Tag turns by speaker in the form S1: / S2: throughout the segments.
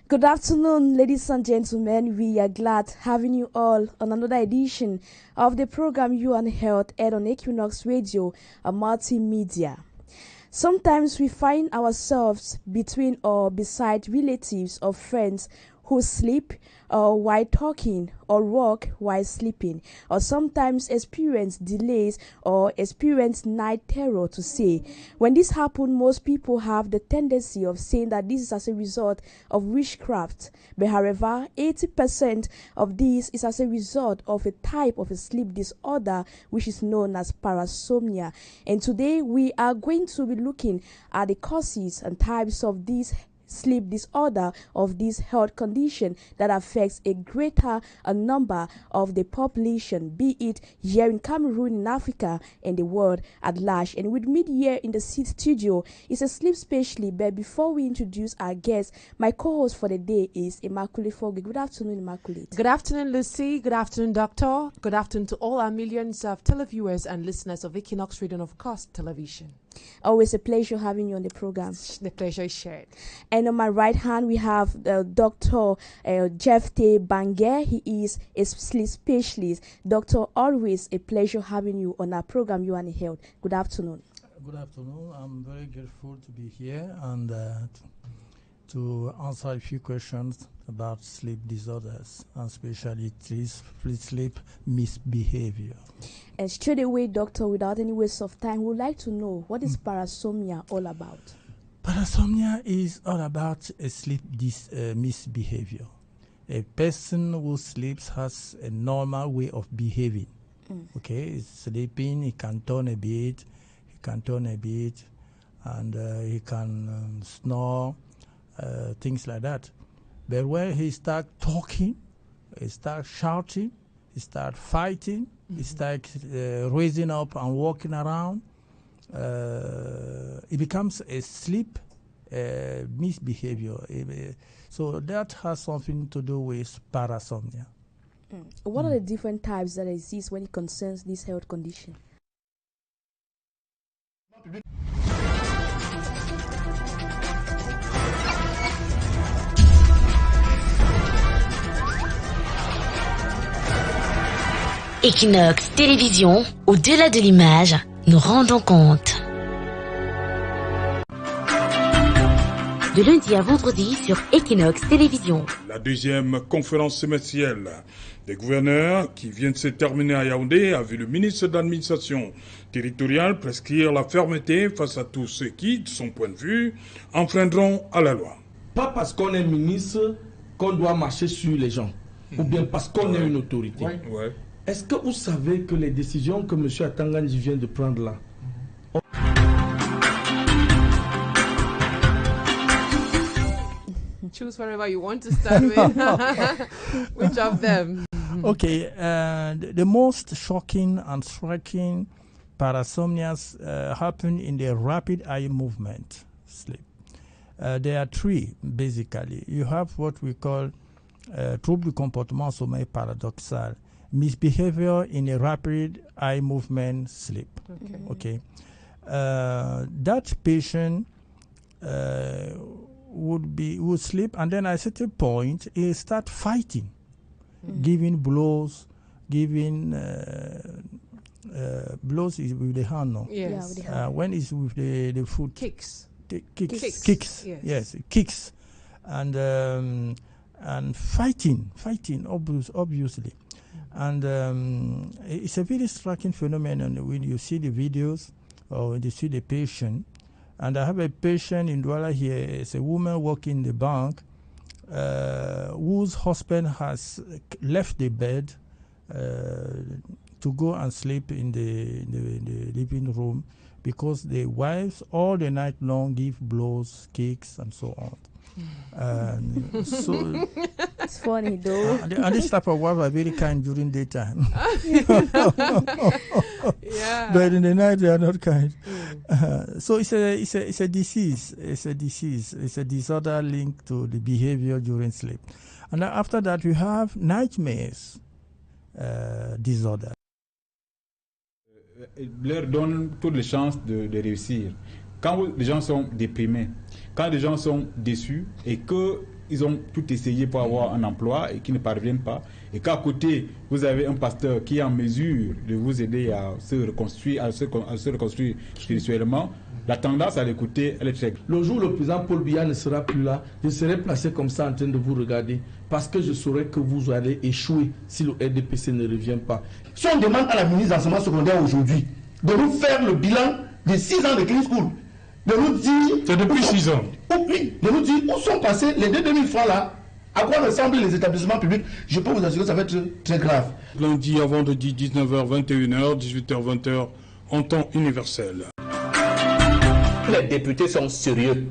S1: Good afternoon, ladies and gentlemen. We are glad having you all on another edition of the program You and Health aired on Quinoxe Radio, a multimedia. Sometimes we find ourselves between or beside relatives or friends who sleep while talking or walk while sleeping, or sometimes experience delays or experience night terror to say. When this happens, most people have the tendency of saying that this is as a result of witchcraft. But however, 80% of this is as a result of a type of a sleep disorder which is known as parasomnia. And today we are going to be looking at the causes and types of these sleep disorder, of this health condition that affects a greater number of the population, be it here in Cameroon, in Africa, and the world at large. And with me here in the studio is a sleep specialist. But before we introduce our guest, my co-host for the day is Immaculate Foggy. Good afternoon, Immaculate.
S2: Good afternoon, Lucy. Good afternoon, Doctor. Good afternoon to all our millions of televiewers and listeners of Quinoxe Radio and, of course, television.
S1: Always a pleasure having you on the program.
S2: The pleasure is shared.
S1: And on my right hand, we have Dr. Jephte MBANGEU. He is a sleep specialist. Doctor, always a pleasure having you on our program, You and Health. Good afternoon.
S3: Good afternoon. I'm very grateful to be here and to answer a few questions about sleep disorders, and especially sleep misbehavior.
S1: And straight away, Doctor, without any waste of time, we'd like to know, what is parasomnia all about?
S3: Parasomnia is all about a sleep misbehavior. A person who sleeps has a normal way of behaving. Okay, he's sleeping, he can turn a bit, and he can snore, things like that. But when he starts talking, he starts shouting, he starts fighting, he starts raising up and walking around, it becomes a sleep misbehavior. So that has something to do with parasomnia.
S1: What are the different types that exist when it concerns this health condition?
S4: Quinoxe Télévision, au-delà de l'image, nous rendons compte. De lundi à vendredi sur Quinoxe Télévision.
S5: La deuxième conférence semestrielle des gouverneurs qui vient de se terminer à Yaoundé a vu le ministre de l'administration territoriale prescrire la fermeté face à tous ceux qui, de son point de vue, enfreindront à la loi.
S6: Pas parce qu'on est ministre qu'on doit marcher sur les gens, ou bien parce qu'on est une autorité.
S5: Ouais.
S6: Est-ce que vous savez que les décisions que M. Atangani vient de prendre là,
S2: Choose wherever you want to start with. Which of them?
S3: Okay, the most shocking and striking parasomnias happen in the rapid eye movement sleep. There are three, basically. You have what we call trouble du comportement sommeil paradoxal, misbehavior in a rapid eye movement sleep. Okay. That patient would sleep, and then at a certain point he start fighting, giving blows, blows is with the hand, no?
S2: Yes.
S1: Yeah, with the hand.
S3: When it's with the foot,
S2: Kicks.
S3: kicks. Yes, kicks, and fighting, obviously. And it's a very striking phenomenon when you see the videos or when you see the patient. And I have a patient in Douala here. It's a woman working in the bank whose husband has left the bed to go and sleep in the living room because the wives all the night long give blows, kicks, and so on. So
S1: It's funny though.
S3: and this type of wives are very kind during daytime.
S2: Yeah.
S3: But in the night they are not kind. So it's a disease. It's a disease. It's a disorder linked to the behavior during sleep. And then after that we have nightmares disorder.
S7: Leur donne toutes les chances de réussir. Quand les gens sont déprimés, quand les gens sont déçus et que ils ont tout essayé pour avoir un emploi et qui ne parviennent pas. Et qu'à côté, vous avez un pasteur qui est en mesure de vous aider à se reconstruire, à se reconstruire spirituellement. La tendance à l'écouter, elle est très...
S6: Le jour où le président Paul Biya ne sera plus là, je serai placé comme ça en train de vous regarder parce que je saurais que vous allez échouer si le RDPC ne revient pas.
S8: Si on demande à la ministre d'enseignement secondaire aujourd'hui de nous faire le bilan des 6 ans de Clean School, de nous dire...
S5: C'est depuis 6 ans.
S8: Oui, de nous dire où sont passés les 2 000 francs là, à quoi ressemblent les établissements publics. Je peux vous assurer que ça va être très grave.
S5: Lundi à vendredi, 19h, 21h, 18h, 20h, en temps universel.
S9: Les députés sont sérieux.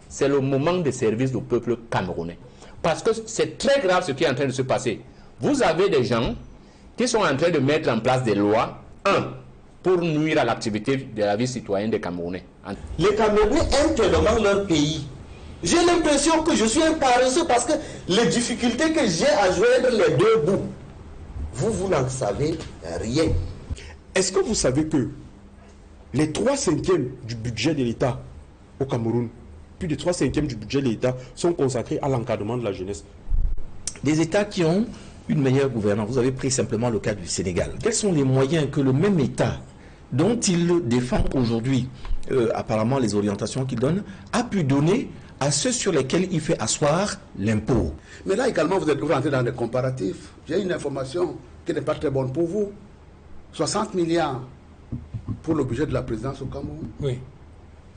S9: C'est le moment de service au peuple camerounais. Parce que c'est très grave ce qui est en train de se passer. Vous avez des gens qui sont en train de mettre en place des lois, pour nuire à l'activité de la vie citoyenne des Camerounais.
S8: Les Camerounais aiment tellement leur pays. J'ai l'impression que je suis un paresseux parce que les difficultés que j'ai à joindre les deux bouts, vous n'en savez rien.
S10: Est-ce que vous savez que les 3/5 du budget de l'État au Cameroun, plus de 3/5 du budget de l'État sont consacrés à l'encadrement de la jeunesse?
S11: Des États qui ont une meilleure gouvernance. Vous avez pris simplement le cas du Sénégal. Quels sont les moyens que le même État, dont il défend aujourd'hui, apparemment les orientations qu'il donne, a pu donner à ceux sur lesquels il fait asseoir l'impôt?
S8: Mais là également, vous êtes rentré dans des comparatifs. J'ai une information qui n'est pas très bonne pour vous. 60 milliards pour le budget de la présidence au Cameroun.
S5: Oui.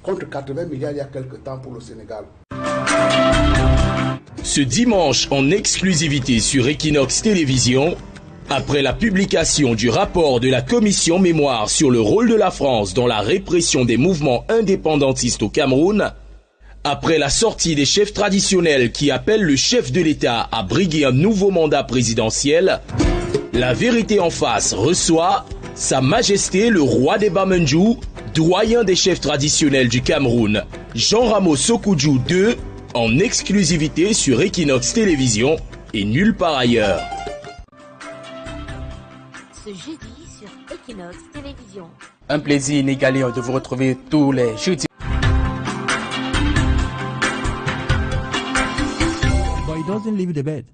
S8: Contre 80 milliards il y a quelque temps pour le Sénégal.
S12: Ce dimanche, en exclusivité sur Quinoxe Télévision, après la publication du rapport de la commission mémoire sur le rôle de la France dans la répression des mouvements indépendantistes au Cameroun, après la sortie des chefs traditionnels qui appellent le chef de l'État à briguer un nouveau mandat présidentiel, La Vérité en face reçoit Sa Majesté le roi des MBANGEU, doyen des chefs traditionnels du Cameroun, Jean Ramos Sokoudjou II, en exclusivité sur Quinoxe Télévision et nulle part ailleurs.
S4: Ce jeudi sur Quinoxe Télévision.
S13: Un plaisir inégalé de vous retrouver tous les jeudis.
S3: But it doesn't leave the bed.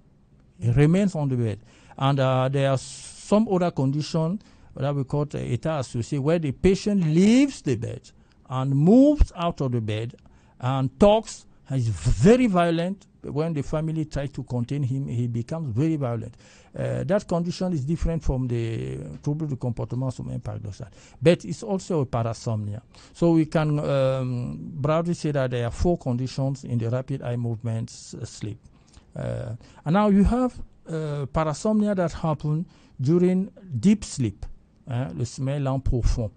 S3: It remains on the bed. And there are some other conditions that we call état associé, where the patient leaves the bed and moves out of the bed and talks. He's very violent. When the family tries to contain him, he becomes very violent. That condition is different from the trouble de comportement sommeil paradoxal. But it's also a parasomnia. So we can broadly say that there are 4 conditions in the rapid eye movement sleep. And now you have parasomnia that happen during deep sleep, le sommeil lent profond.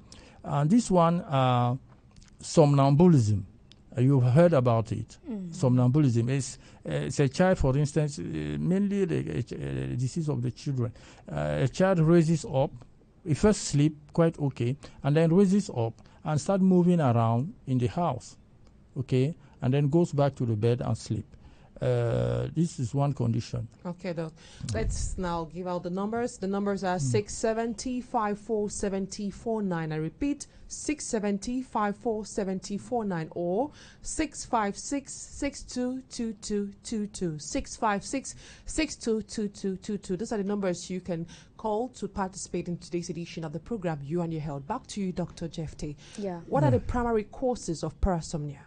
S3: And this one, somnambulism. You've heard about it. Somnambulism is it's a child, for instance, mainly the disease of the children. A child raises up, he first sleep quite okay, and then raises up and start moving around in the house, okay, and then goes back to the bed and sleep. This is one condition.
S2: Okay, Doc. Let's now give out the numbers. The numbers are 670-5470-49. I repeat, 670-5470-49 or 656-622222. 656-622222. Those are the numbers you can call to participate in today's edition of the program You and Your Health. Back to you, Dr. Jephte.
S1: Yeah.
S2: What are the primary causes of parasomnia?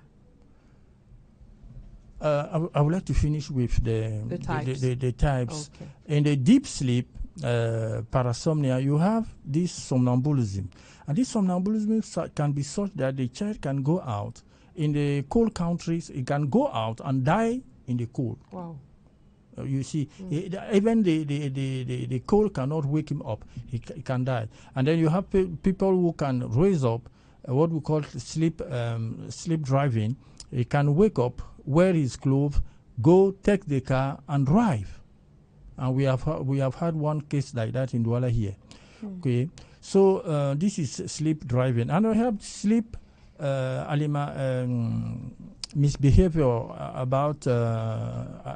S3: I would like to finish with the types.
S2: Okay.
S3: In the deep sleep, parasomnia, you have this somnambulism. And this somnambulism can be such that the child can go out. In the cold countries, it can go out and die in the cold.
S2: Wow.
S3: You see, even the cold cannot wake him up. He can die. And then you have people who can raise up, what we call sleep driving. He can wake up, wear his clothes, go take the car and drive. And we have had one case like that in Douala here. Okay, so this is sleep driving, and we have sleep misbehavior about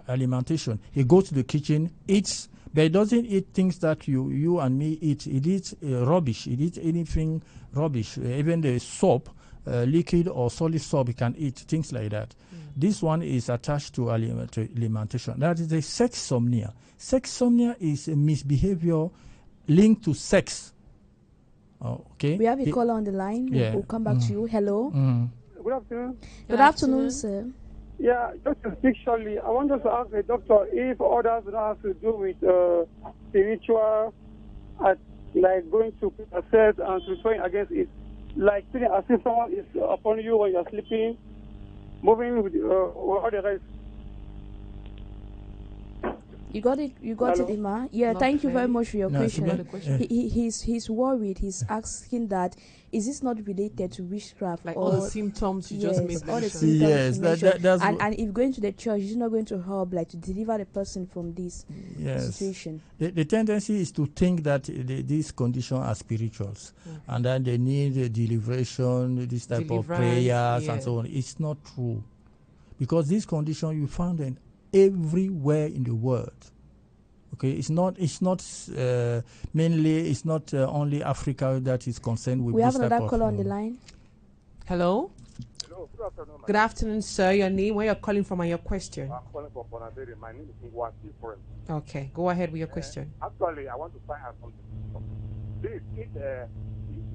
S3: alimentation. He goes to the kitchen, eats, but he doesn't eat things that you and me eat. He eats rubbish. He eats anything rubbish, even the soap. liquid or solid soap he can eat, things like that. This one is attached to alimentation. That is a sexsomnia. Sexsomnia is a misbehavior linked to sex. Okay.
S1: We have a caller on the line.
S3: Yeah.
S1: We'll come back to you. Hello.
S14: Good afternoon.
S1: Good afternoon, sir.
S14: Yeah, just to speak shortly, I want us to ask the doctor if others don't have to do with spiritual, like going to assess and to train against it, like feeling as if someone is upon you when you're sleeping, moving with all the rest.
S1: You got it. You got it, Ima. Yeah,
S2: Not
S1: thank you very
S2: clear.
S1: much for your question.
S3: Yeah.
S1: He's worried. He's asking that is this not related to witchcraft?
S2: Like
S1: or
S2: all the symptoms you just made
S1: all the
S2: mention.
S1: symptoms
S3: Yes,
S1: you
S3: that's
S1: mentioned. And if going to the church, is not going to help, like to deliver the person from this situation.
S3: The tendency is to think that these conditions are spirituals, and that they need deliberation, this type of prayers and so on. It's not true, because these conditions you find them everywhere in the world. Okay, it's not mainly. It's not only Africa that is concerned with.
S1: We
S3: this
S1: have another
S3: type
S1: caller
S3: of,
S1: on the line.
S2: Hello.
S14: Hello, good afternoon.
S2: Good afternoon, sir. Your name, where you're calling from, and your question.
S14: I'm calling from Bonabere. My name is Ngwasi.
S2: Okay, go ahead with your question.
S14: Actually, I want to find out something. This is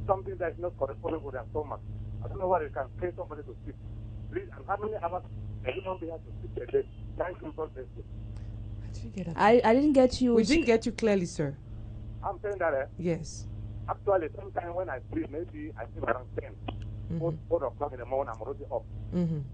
S14: something that is not corresponding with their stomach. I don't know why you can pay somebody to sleep. Please, and how many hours a human being has to sleep a day? Thank you for this.
S1: I didn't get you.
S2: We didn't get you clearly, sir.
S14: I'm saying that.
S2: Yes.
S14: Actually, sometimes when I sleep, maybe I sleep around 10. 4 o'clock in the morning, I'm already up.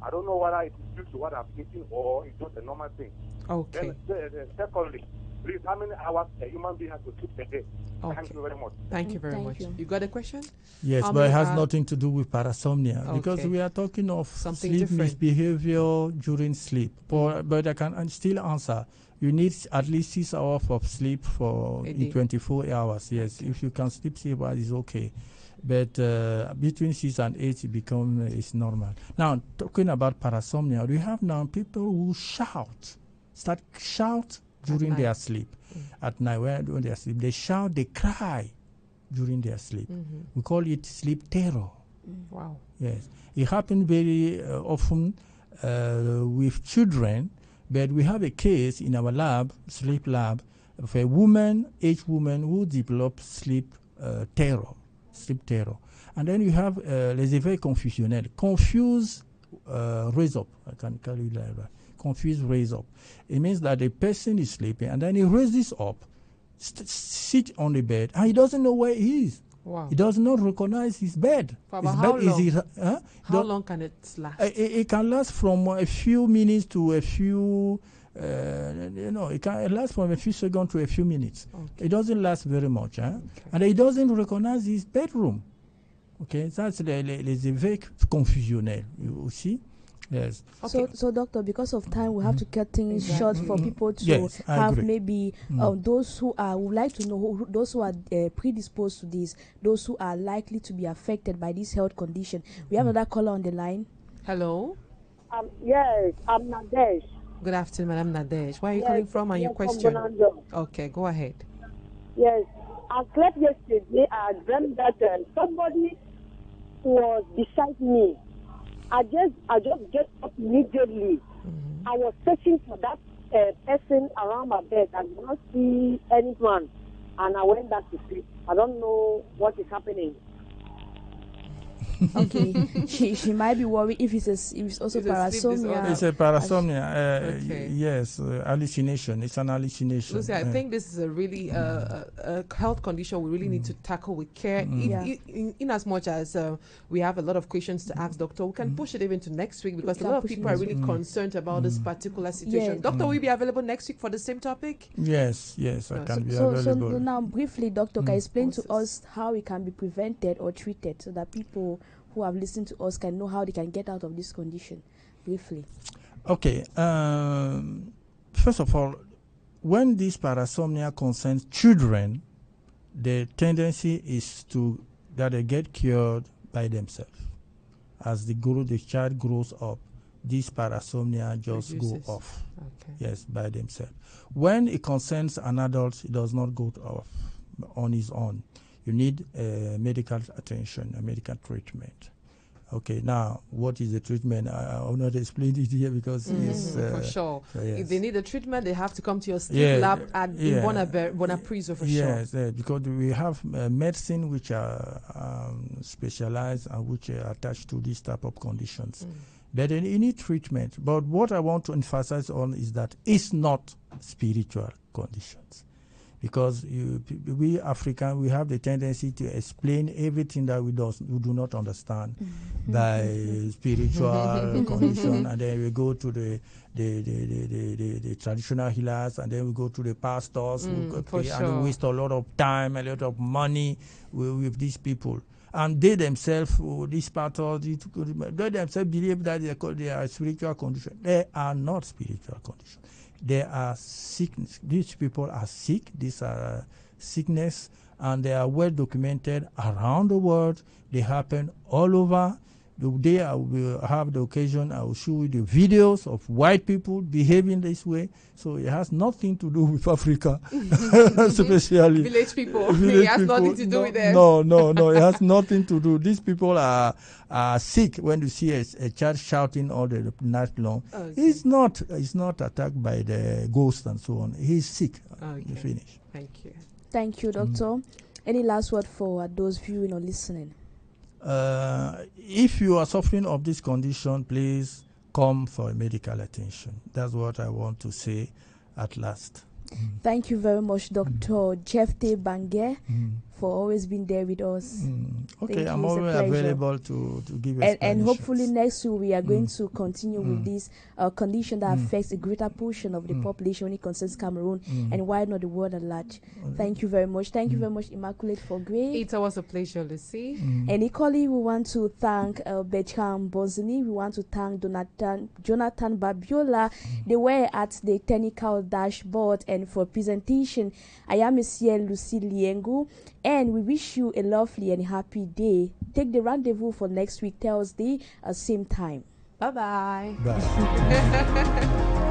S14: I don't know whether it's due to what I'm eating or it's just a normal thing.
S2: Okay.
S14: Then, secondly, please, how many hours a human being has to sleep a day?
S2: Okay.
S14: Thank you very much.
S2: Thank you very much. You got a question?
S3: Yes, but it has nothing to do with parasomnia, because we are talking of
S2: something
S3: sleep
S2: different.
S3: misbehavior during sleep. But I can still answer. You need at least 6 hours of sleep for in 24 hours. Yes, if you can sleep 6 hours, it's okay. But between 6 and 8, it's normal. Now, talking about parasomnia, we have now people who start shout during their sleep. At night, when they are sleep, they shout, they cry during their sleep. We call it sleep terror.
S2: Wow.
S3: Yes, it happens very often with children. But we have a case in our lab, sleep lab, of a aged woman who developed sleep terror. And then you have les éveils confusionnels. Confused raise up. I can call it like that. Confused raise up. It means that the person is sleeping and then he raises up, sit on the bed, and he doesn't know where he is.
S2: Wow.
S3: He does not recognize his bed.
S2: For
S3: His
S2: how
S3: bed
S2: long? How long can it last?
S3: It can last from a few minutes to a few, it can last from a few seconds to a few minutes. Okay. It doesn't last very much. Okay. And he doesn't recognize his bedroom. Okay, that's les éveils confusionnels, you see. Yes.
S1: Okay. So doctor, because of time, we have to cut things short for people to have maybe those who would like to know those who are predisposed to this, those who are likely to be affected by this health condition. We have another caller on the line.
S2: Hello.
S15: Yes, I'm Nadesh.
S2: Good afternoon, Madam Nadesh. Where are you calling from and your question? Okay, go ahead.
S15: Yes, I slept yesterday. I dreamt that somebody was beside me. I just get up immediately. I was searching for that person around my bed. I did not see anyone, and I went back to sleep. I don't know what is happening.
S1: Okay, she might be worried if it's also parasomnia.
S3: It's a parasomnia. Yes, hallucination. It's an hallucination.
S2: Lucy, I think this is a really a health condition we really need to tackle with care. In as much as we have a lot of questions to ask, Doctor, we can push it even to next week because a lot of people are really concerned about this particular situation. Doctor, will you be available next week for the same topic?
S3: Yes, I can be available.
S1: So now, briefly, Doctor, can you explain to us how it can be prevented or treated so that people who have listened to us can know how they can get out of this condition, briefly?
S3: Okay. First of all, when this parasomnia concerns children, the tendency is that they get cured by themselves. As the child grows up, this parasomnia just go off. Okay. Yes, by themselves. When it concerns an adult, it does not go off on his own. You need medical attention, medical treatment. Okay, now what is the treatment? I will not explain it here because it's
S2: for sure.
S3: So yes.
S2: If they need a treatment, they have to come to your state lab at in Bonapriso for sure.
S3: Yes, because we have medicine which are specialized and which are attached to this type of conditions. But you need treatment. But what I want to emphasize on is that it's not spiritual conditions. Because we Africans, we have the tendency to explain everything that we do not understand by spiritual condition, and then we go to the traditional healers, and then we go to the pastors who and waste a lot of time, a lot of money with these people. And they themselves, these pastors, they themselves believe that they are spiritual condition. They are not spiritual condition. They are sickness. These people are sick. These are sickness, and they are well documented around the world. They happen all over. The day I will have the occasion, I will show you the videos of white people behaving this way. So it has nothing to do with Africa, especially
S2: village people. It has nothing to do with them.
S3: No, it has nothing to do. These people are sick. When you see a child shouting all the night long, he's not attacked by the ghost and so on. He's sick.
S2: Okay.
S3: Finish.
S2: Thank you.
S1: Thank you, Doctor. Any last word for those viewing or listening?
S3: If you are suffering of this condition, please come for medical attention. That's what I want to say at last.
S1: Thank you very much, Dr. Jephte MBANGEU, for always being there with us.
S3: Okay, I'm always available to give you
S1: and hopefully next week we are going to continue with this condition that affects a greater portion of the population when it concerns Cameroon and why not the world at large. Thank you very much. Thank you very much, Immaculate, for Grey.
S2: It was a pleasure, Lucy.
S1: And equally, we want to thank Bertrand Bonzini. We want to thank Jonathan Babiola. They were at the technical dashboard, and for presentation, I am Monsieur Lucy Liengu. And we wish you a lovely and happy day. Take the rendezvous for next week, Thursday, same time.
S2: Bye-bye.
S3: Bye.